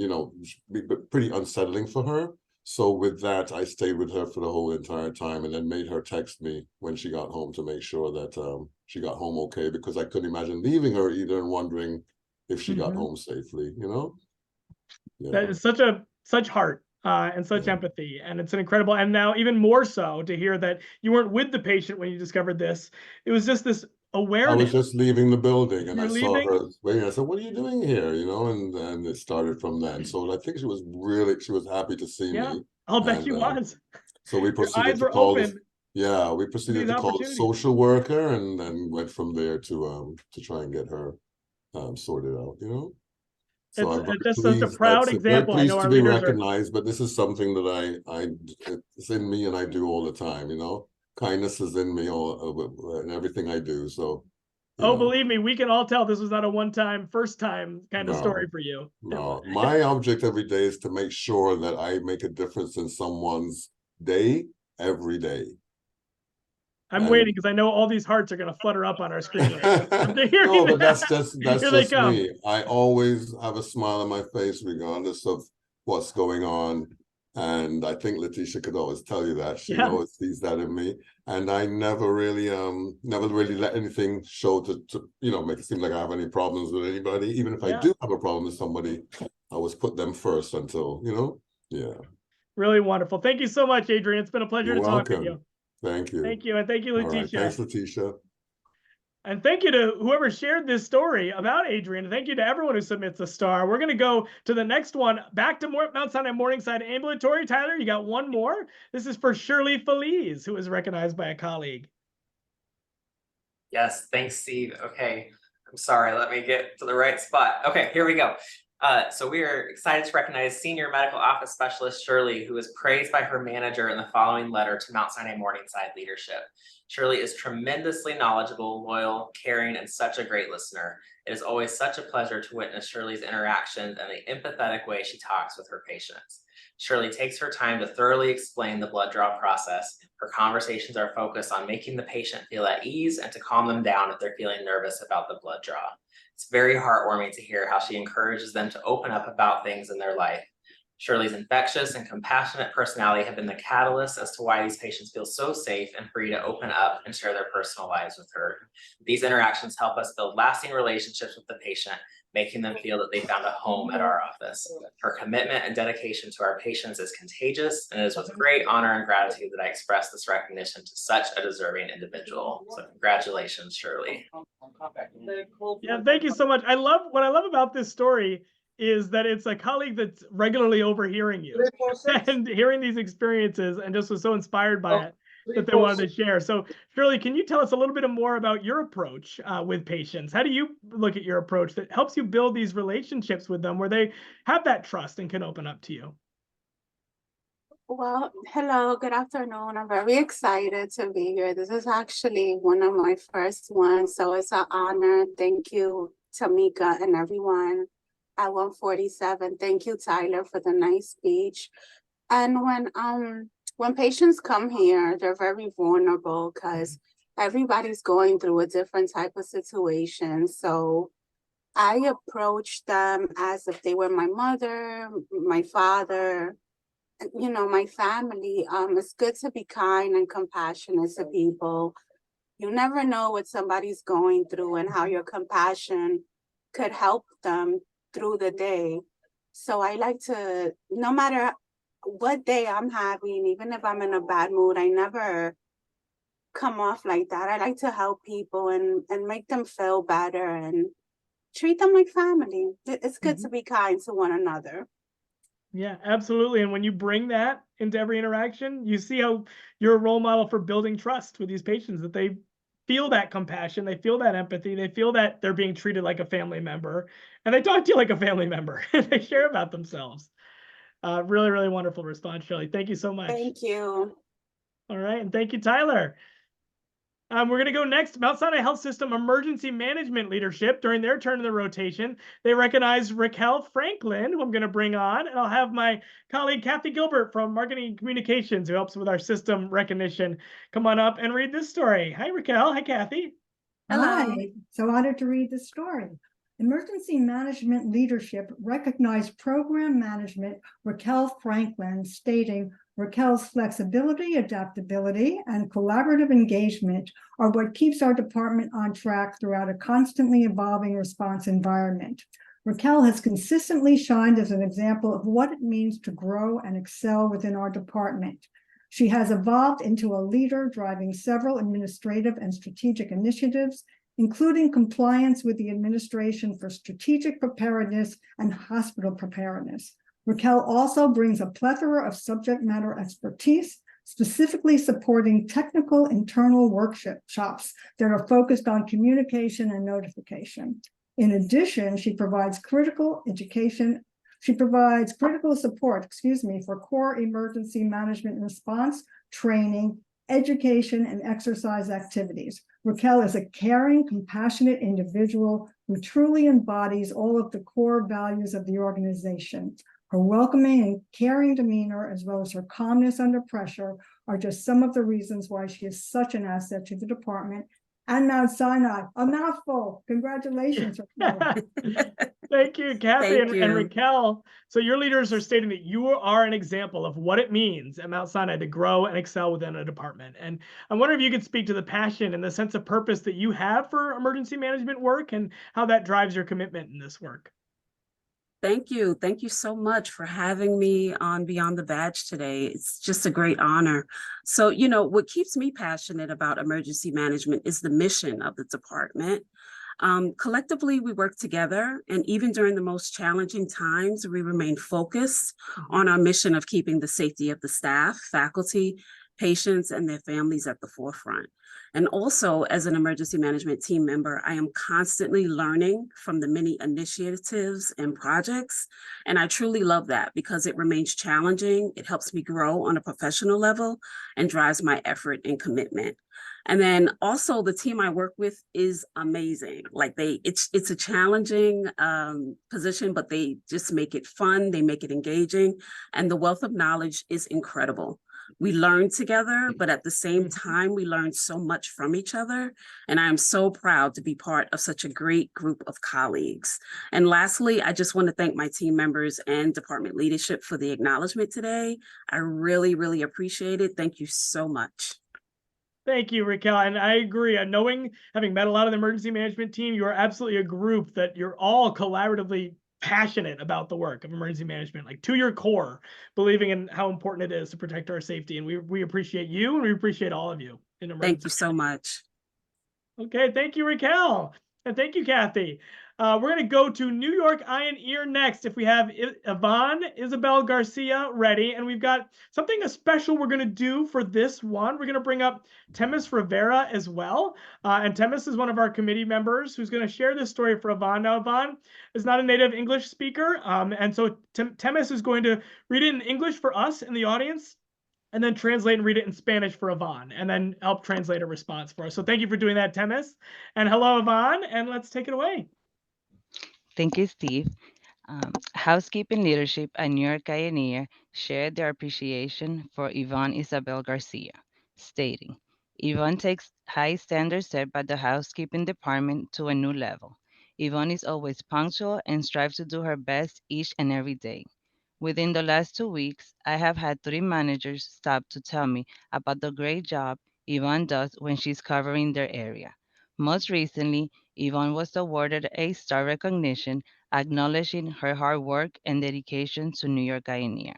be pretty unsettling for her. So with that, I stayed with her for the whole entire time and then made her text me when she got home to make sure that she got home okay, because I couldn't imagine leaving her either and wondering if she got home safely, Yeah. That is such heart and such empathy. And it's an incredible, and now even more so to hear that you weren't with the patient when you discovered this. It was just this awareness. I was just leaving the building and You're I saw her waiting. I said, what are you doing here? And it started from then. So I think she was happy to see me. I'll bet she was. So we proceeded to call this. Yeah, we proceeded to call the social worker and then went from there to try and get her sorted out, So I'm very just pleased, such a proud example. Very pleased to be recognized, but this is something that it's in me and I do all the time, Kindness is in me in everything I do. So, believe me, we can all tell this was not a one-time, first-time kind of story for you. No, my object every day is to make sure that I make a difference in someone's day every day. I'm waiting because I know all these hearts are going to flutter up on our screen. No, but that's just me. I always have a smile on my face regardless of what's going on. And I think Letitia could always tell you that. She always sees that in me. And I never really let anything show to make it seem like I have any problems with anybody. Even if I do have a problem with somebody, I always put them first until, Really wonderful. Thank you so much, Adrian. It's been a pleasure to talk with you. Thank you. Thank you. And thank you, Letitia. All right. Thanks, Letitia. And thank you to whoever shared this story about Adrian. Thank you to everyone who submits a star. We're going to go to the next one, back to Mount Sinai Morningside Ambulatory. Tyler, you got one more. This is for Shirley Feliz, who was recognized by a colleague. Yes, thanks, Steve. Okay, I'm sorry. Let me get to the right spot. Okay, here we go. So we are excited to recognize Senior Medical Office Specialist Shirley, who is praised by her manager in the following letter to Mount Sinai Morningside leadership. Shirley is tremendously knowledgeable, loyal, caring, and such a great listener. It is always such a pleasure to witness Shirley's interactions and the empathetic way she talks with her patients. Shirley takes her time to thoroughly explain the blood draw process. Her conversations are focused on making the patient feel at ease and to calm them down if they're feeling nervous about the blood draw. It's very heartwarming to hear how she encourages them to open up about things in their life. Shirley's infectious and compassionate personality have been the catalyst as to why these patients feel so safe and free to open up and share their personal lives with her. These interactions help us build lasting relationships with the patient, making them feel that they found a home at our office. Her commitment and dedication to our patients is contagious, and it is with great honor and gratitude that I express this recognition to such a deserving individual. So congratulations, Shirley. Yeah, thank you so much. What I love about this story is that it's a colleague that's regularly overhearing you and hearing these experiences and just was so inspired by it that they wanted to share. So Shirley, can you tell us a little bit more about your approach with patients? How do you look at your approach that helps you build these relationships with them where they have that trust and can open up to you? Well, hello, good afternoon. I'm very excited to be here. This is actually one of my first ones, so it's an honor. Thank you, Tamika, and everyone at 147. Thank you, Tyler, for the nice speech. And when patients come here, they're very vulnerable because everybody's going through a different type of situation. So I approach them as if they were my mother, my father, you know, my family. It's good to be kind and compassionate to people. You never know what somebody's going through and how your compassion could help them through the day. So I like to, no matter what day I'm having, even if I'm in a bad mood, I never come off like that. I like to help people and make them feel better and treat them like family. It's good to be kind to one another. Yeah, absolutely. And when you bring that into every interaction, you see how you're a role model for building trust with these patients, that they feel that compassion, they feel that empathy, they feel that they're being treated like a family member, and they talk to you like a family member. They share about themselves. Really, really wonderful response, Shirley. Thank you so much. Thank you. All right, and thank you, Tyler. We're going to go next. Mount Sinai Health System Emergency Management Leadership. During their turn in the rotation, they recognize Raquel Franklin, who I'm going to bring on, and I'll have my colleague Kathy Gilbert from Marketing and Communications, who helps with our system recognition, come on up and read this story. Hi, Raquel. Hi, Kathy. Hi, so honored to read this story. Emergency Management Leadership recognized Program Management Raquel Franklin, stating, Raquel's flexibility, adaptability, and collaborative engagement are what keeps our department on track throughout a constantly evolving response environment. Raquel has consistently shined as an example of what it means to grow and excel within our department. She has evolved into a leader, driving several administrative and strategic initiatives, including compliance with the Administration for Strategic Preparedness and Hospital Preparedness. Raquel also brings a plethora of subject matter expertise, specifically supporting technical internal workshops that are focused on communication and notification. In addition, she provides critical support, for core emergency management response, training, education, and exercise activities. Raquel is a caring, compassionate individual who truly embodies all of the core values of the organization. Her welcoming and caring demeanor, as well as her calmness under pressure, are just some of the reasons why she is such an asset to the department and Mount Sinai. A mouthful. Congratulations, Raquel. Thank you, Kathy Thank and you. Raquel. So your leaders are stating that you are an example of what it means at Mount Sinai to grow and excel within a department. And I wonder if you could speak to the passion and the sense of purpose that you have for emergency management work and how that drives your commitment in this work. Thank you. Thank you so much for having me on Beyond the Badge today. It's just a great honor. So, you know, what keeps me passionate about emergency management is the mission of the department. Collectively, we work together, and even during the most challenging times, we remain focused on our mission of keeping the safety of the staff, faculty, patients, and their families at the forefront. And also, as an emergency management team member, I am constantly learning from the many initiatives and projects. And I truly love that because it remains challenging. It helps me grow on a professional level and drives my effort and commitment. And then also the team I work with is amazing. Like it's a challenging position, but they just make it fun. They make it engaging. And the wealth of knowledge is incredible. We learn together, but at the same time, we learn so much from each other. And I am so proud to be part of such a great group of colleagues. And lastly, I just want to thank my team members and department leadership for the acknowledgement today. I really, really appreciate it. Thank you so much. Thank you, Raquel. And I agree. And having met a lot of the emergency management team, you are absolutely a group that you're all collaboratively passionate about the work of emergency management, like to your core, believing in how important it is to protect our safety. And we appreciate you, and we appreciate all of you in emergency. Thank you so much. Okay, thank you, Raquel. And thank you, Kathy. We're going to go to New York Eye and Ear next if we have Yvonne Isabel Garcia ready. And we've got something special we're going to do for this one. We're going to bring up Temis Rivera as well. And Temis is one of our committee members who's going to share this story for Yvonne. Now, Yvonne is not a native English speaker. And so Temis is going to read it in English for us in the audience, and then translate and read it in Spanish for Yvonne, and then help translate a response for us. So thank you for doing that, Temis. And hello, Yvonne, and let's take it away. Thank you, Steve. Housekeeping leadership at New York Eye and Ear shared their appreciation for Yvonne Isabel Garcia, stating, Yvonne takes high standards set by the housekeeping department to a new level. Yvonne is always punctual and strives to do her best each and every day. Within the last 2 weeks, I have had 3 managers stop to tell me about the great job Yvonne does when she's covering their area. Most recently, Yvonne was awarded a star recognition acknowledging her hard work and dedication to New York Eye and Ear.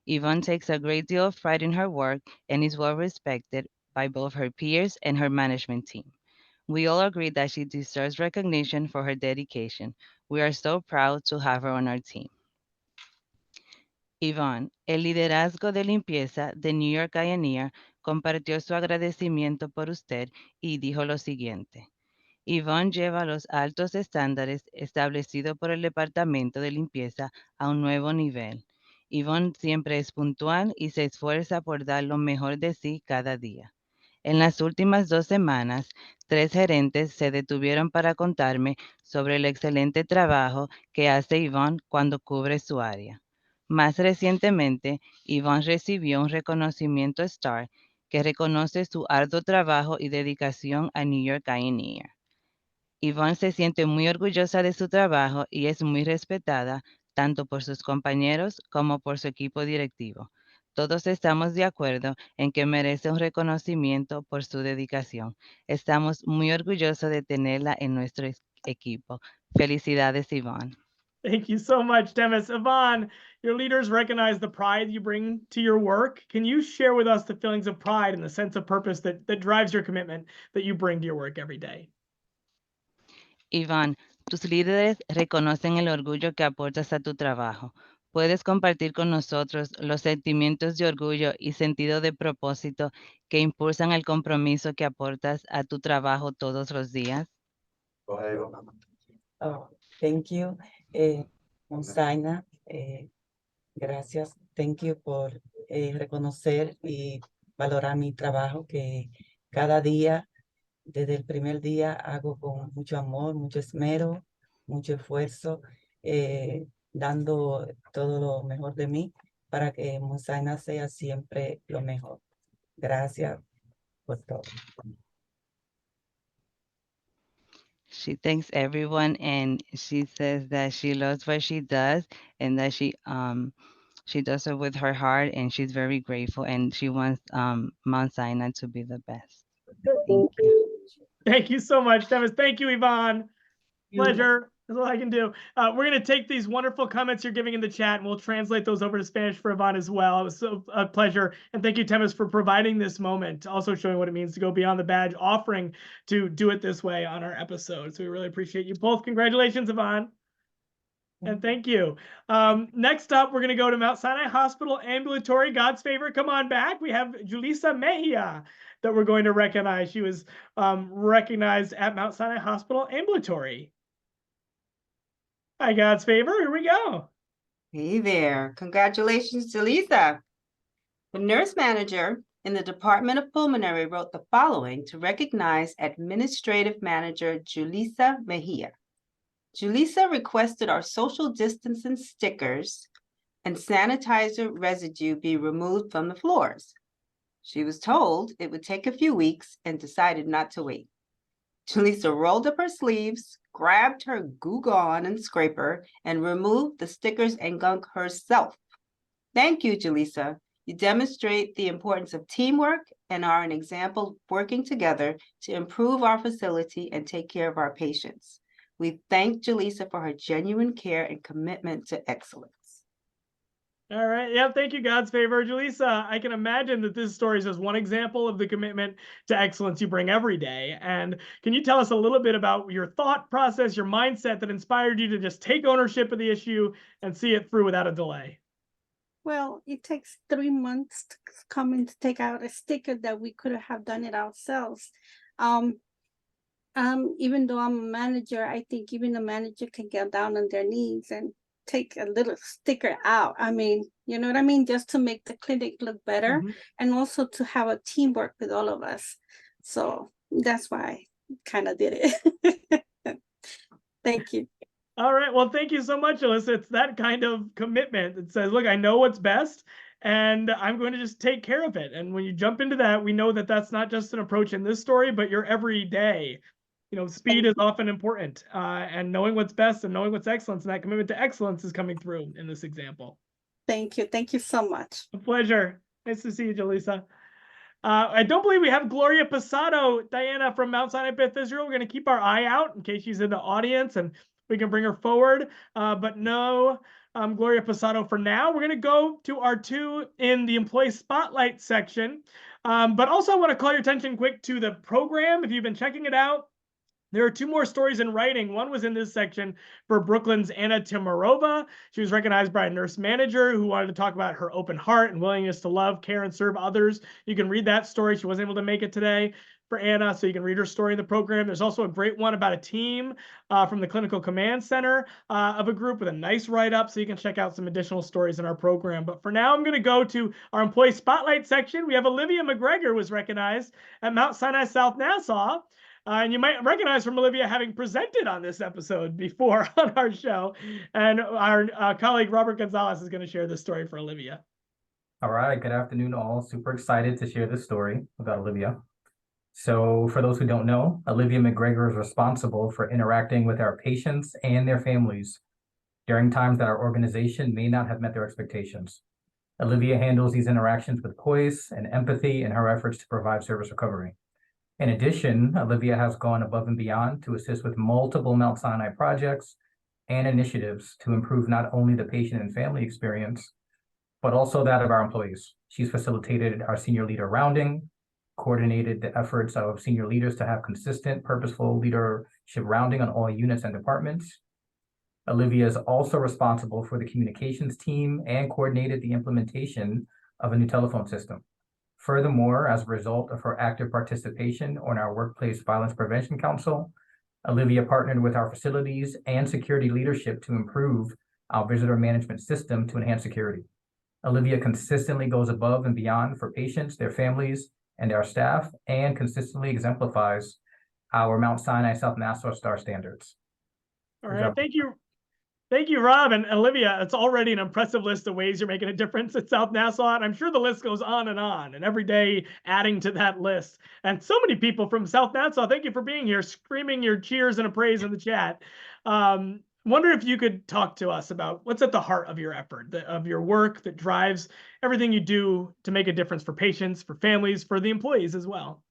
Yvonne takes a great deal of pride in her work and is well respected by both her peers and her management team. We all agree that she deserves recognition for her dedication. We are so proud to have her on our team. Yvonne, el liderazgo de limpieza de New York Eye and Ear, compartió su agradecimiento por usted y dijo lo siguiente. Yvonne lleva los altos estándares establecidos por el Departamento de Limpieza a un nuevo nivel. Yvonne siempre es puntual y se esfuerza por dar lo mejor de sí cada día. En las últimas 2 semanas, 3 gerentes se detuvieron para contarme sobre el excelente trabajo que hace Yvonne cuando cubre su área. Más recientemente, Yvonne recibió un reconocimiento STAR que reconoce su arduo trabajo y dedicación a New York Eye and Ear. Yvonne se siente muy orgullosa de su trabajo y es muy respetada tanto por sus compañeros como por su equipo directivo. Todos estamos de acuerdo en que merece un reconocimiento por su dedicación. Estamos muy orgullosos de tenerla en nuestro equipo. Felicidades, Yvonne. Thank you so much, Temis. Yvonne, your leaders recognize the pride you bring to your work. Can you share with us the feelings of pride and the sense of purpose that drives your commitment that you bring to your work every day? Yvonne, tus líderes reconocen el orgullo que aportas a tu trabajo. ¿Puedes compartir con nosotros los sentimientos de orgullo y sentido de propósito que impulsan el compromiso que aportas a tu trabajo todos los días? Oh, thank you, Mount Sinai. Gracias. Thank you por reconocer y valorar mi trabajo que cada día, desde el primer día, hago con mucho amor, mucho esmero, mucho esfuerzo, dando todo lo mejor de mí para que Mount Sinai sea siempre lo mejor. Gracias por todo. She thanks everyone and she says that she loves what she does and that she does it with her heart and she's very grateful and she wants Mount Sinai to be the best. Thank you. Thank you so much, Temis. Thank you, Yvonne. Pleasure. That's all I can do. We're going to take these wonderful comments you're giving in the chat, and we'll translate those over to Spanish for Yvonne as well. It was so a pleasure. And thank you, Temis, for providing this moment, also showing what it means to go beyond the badge, offering to do it this way on our episode. So we really appreciate you both. Congratulations, Yvonne. And thank you. Next up, we're going to go to Mount Sinai Hospital Ambulatory. God's favorite, come on back. We have Julissa Mejia that we're going to recognize. She was recognized at Mount Sinai Hospital Ambulatory. Hi, God's favor. Here we go. Hey there. Congratulations to Lisa. The nurse manager in the Department of Pulmonary wrote the following to recognize Administrative Manager Julissa Mejia. Julissa requested our social distancing stickers and sanitizer residue be removed from the floors. She was told it would take a few weeks and decided not to wait. Julissa rolled up her sleeves, grabbed her Goo Gone and scraper, and removed the stickers and gunk herself. Thank you, Julissa. You demonstrate the importance of teamwork and are an example of working together to improve our facility and take care of our patients. We thank Julissa for her genuine care and commitment to excellence. All right. Yeah, thank you, God's favor. Julissa, I can imagine that this story is just one example of the commitment to excellence you bring every day. And can you tell us a little bit about your thought process, your mindset that inspired you to just take ownership of the issue and see it through without a delay? Well, it takes 3 months to come in to take out a sticker that we could have done it ourselves. Even though I'm a manager, I think even a manager can get down on their knees and take a little sticker out. I mean, you know what I mean? Just to make the clinic look better and also to have a teamwork with all of us. So that's why I kind of did it. Thank you. All right. Well, thank you so much, Alyssa. It's that kind of commitment that says, look, I know what's best and I'm going to just take care of it. And when you jump into that, we know that that's not just an approach in this story, but your every day. You know, speed is often important, and knowing what's best and knowing what's excellence, and that commitment to excellence is coming through in this example. Thank you. Thank you so much. A pleasure. Nice to see you, Julissa. I don't believe we have Gloria Posado, Diana from Mount Sinai Beth Israel. We're going to keep our eye out in case she's in the audience and we can bring her forward. But no Gloria Posado for now. We're going to go to our two in the employee spotlight section. But also I want to call your attention quick to the program. If you've been checking it out, there are two more stories in writing. One was in this section for Brooklyn's Anna Timarova. She was recognized by a nurse manager who wanted to talk about her open heart and willingness to love, care, and serve others. You can read that story. She wasn't able to make it today for Anna, so you can read her story in the program. There's also a great one about a team from the Clinical Command Center of a group with a nice write-up, so you can check out some additional stories in our program. But for now, I'm going to go to our employee spotlight section. We have Olivia McGregor was recognized at Mount Sinai South Nassau. And you might recognize from Olivia having presented on this episode before on our show. And our colleague Robert Gonzalez is going to share this story for Olivia. All right, good afternoon all. Super excited to share this story about Olivia. So for those who don't know, Olivia McGregor is responsible for interacting with our patients and their families during times that our organization may not have met their expectations. Olivia handles these interactions with poise and empathy in her efforts to provide service recovery. In addition, Olivia has gone above and beyond to assist with multiple Mount Sinai projects and initiatives to improve not only the patient and family experience, but also that of our employees. She's facilitated our senior leader rounding, coordinated the efforts of senior leaders to have consistent, purposeful leadership rounding on all units and departments. Olivia is also responsible for the communications team and coordinated the implementation of a new telephone system. Furthermore, as a result of her active participation on our Workplace Violence Prevention Council, Olivia partnered with our facilities and security leadership to improve our visitor management system to enhance security. Olivia consistently goes above and beyond for patients, their families, and our staff, and consistently exemplifies our Mount Sinai South Nassau STAR standards. All right, thank you. Thank you, Rob. And Olivia, it's already an impressive list of ways you're making a difference at South Nassau. And I'm sure the list goes on, and every day adding to that list. And so many people from South Nassau, thank you for being here, screaming your cheers and praise in the chat. Wonder if you could talk to us about what's at the heart of your effort, of your work that drives everything you do to make a difference for patients, for families, for the employees as well.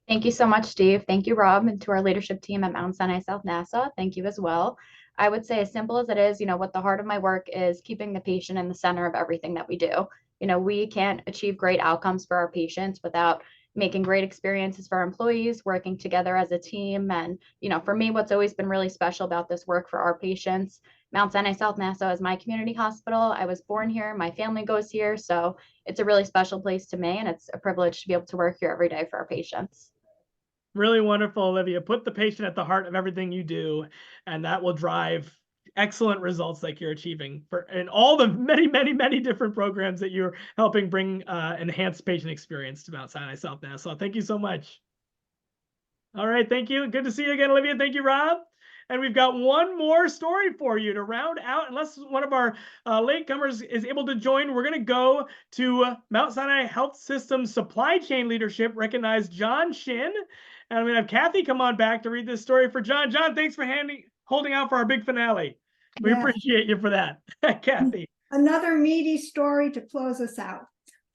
Thank you so much, Steve. Thank you, Rob, and to our leadership team at Mount Sinai South Nassau. Thank you as well. I would say as simple as it is, what the heart of my work is keeping the patient in the center of everything that we do. We can't achieve great outcomes for our patients without, making great experiences for our employees, working together as a team. And, for me, what's always been really special about this work for our patients, Mount Sinai South Nassau is my community hospital. I was born here. My family goes here. So it's a really special place to me. And it's a privilege to be able to work here every day for our patients. Really wonderful, Olivia. Put the patient at the heart of everything you do, and that will drive excellent results like you're achieving in all the many, many, many different programs that you're helping bring enhanced patient experience to Mount Sinai South Nassau. Thank you so much. All right, thank you. Good to see you again, Olivia. Thank you, Rob. And we've got one more story for you to round out. Unless one of our latecomers is able to join, we're going to go to Mount Sinai Health System supply chain leadership, recognize John Shin. And I'm going to have Kathy come on back to read this story for John. John, thanks for holding out for our big finale. We appreciate you for that. Kathy. Another meaty story to close us out.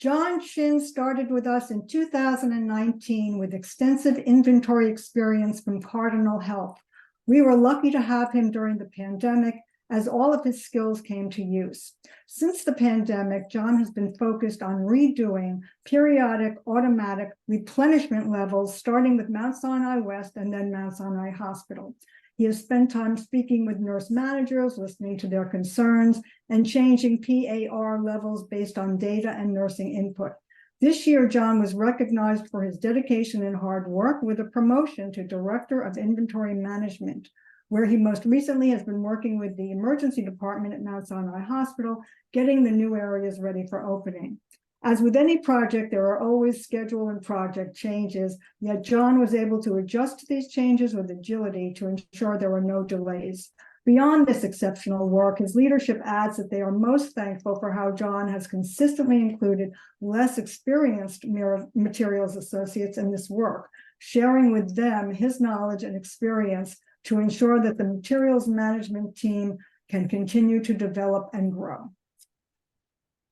John Shin started with us in 2019 with extensive inventory experience from Cardinal Health. We were lucky to have him during the pandemic, as all of his skills came to use. Since the pandemic, John has been focused on redoing periodic automatic replenishment levels, starting with Mount Sinai West and then Mount Sinai Hospital. He has spent time speaking with nurse managers, listening to their concerns, and changing PAR levels based on data and nursing input. This year, John was recognized for his dedication and hard work with a promotion to Director of Inventory Management, where he most recently has been working with the emergency department at Mount Sinai Hospital, getting the new areas ready for opening. As with any project, there are always schedule and project changes, yet John was able to adjust to these changes with agility to ensure there were no delays. Beyond this exceptional work, his leadership adds that they are most thankful for how John has consistently included less experienced materials associates in this work, sharing with them his knowledge and experience to ensure that the materials management team can continue to develop and grow.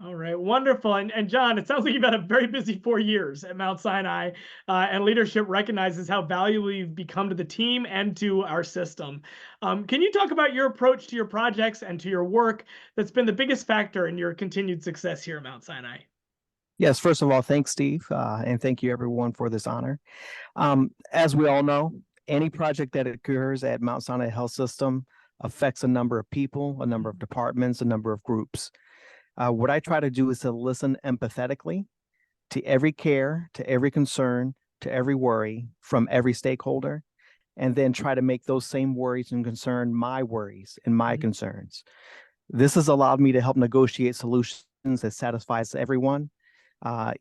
All right, wonderful. And John, it sounds like you've had a very busy 4 years at Mount Sinai, and leadership recognizes how valuable you've become to the team and to our system. Can you talk about your approach to your projects and to your work that's been the biggest factor in your continued success here at Mount Sinai? Yes, first of all, thanks, Steve, and thank you everyone for this honor. As we all know, any project that occurs at Mount Sinai Health System affects a number of people, a number of departments, a number of groups. What I try to do is to listen empathetically to every care, to every concern, to every worry from every stakeholder, and then try to make those same worries and concerns my worries and my concerns. This has allowed me to help negotiate solutions that satisfies everyone,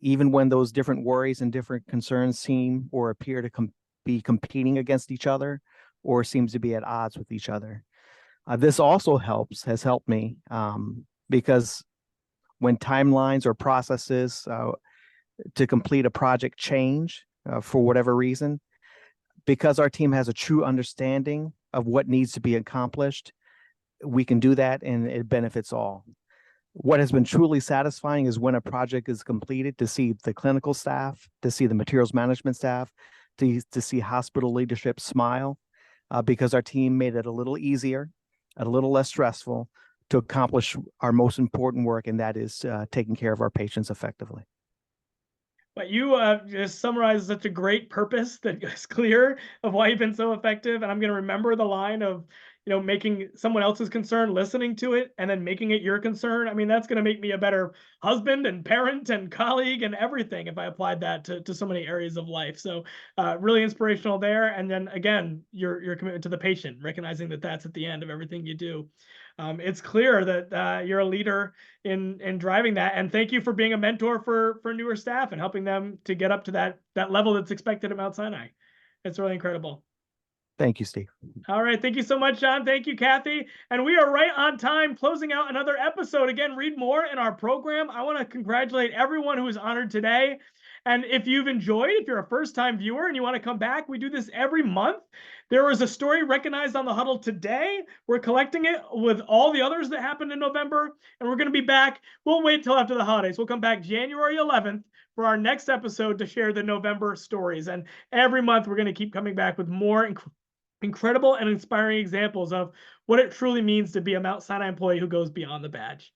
even when those different worries and different concerns seem or appear to be competing against each other or seems to be at odds with each other. This also has helped me because when timelines or processes to complete a project change for whatever reason, because our team has a true understanding of what needs to be accomplished, we can do that and it benefits all. What has been truly satisfying is when a project is completed, to see the clinical staff, to see the materials management staff, to see hospital leadership smile, because our team made it a little easier, a little less stressful to accomplish our most important work, and that is taking care of our patients effectively. But you just summarized such a great purpose that is clear of why you've been so effective. And I'm going to remember the line of, making someone else's concern, listening to it, and then making it your concern. I mean, that's going to make me a better husband and parent and colleague and everything if I applied that to so many areas of life. So really inspirational there. And then again, your commitment to the patient, recognizing that that's at the end of everything you do. It's clear that you're a leader in driving that. And thank you for being a mentor for newer staff and helping them to get up to that level that's expected at Mount Sinai. It's really incredible. Thank you, Steve. All right. Thank you so much, John. Thank you, Kathy. And we are right on time closing out another episode. Again, read more in our program. I want to congratulate everyone who was honored today. And if you've enjoyed, if you're a first-time viewer and you want to come back, we do this every month. There was a story recognized on the huddle today. We're collecting it with all the others that happened in November, and we're going to be back. We'll wait till after the holidays. We'll come back January 11th for our next episode to share the November stories. And every month, we're going to keep coming back with more incredible and inspiring examples of what it truly means to be a Mount Sinai employee who goes beyond the badge.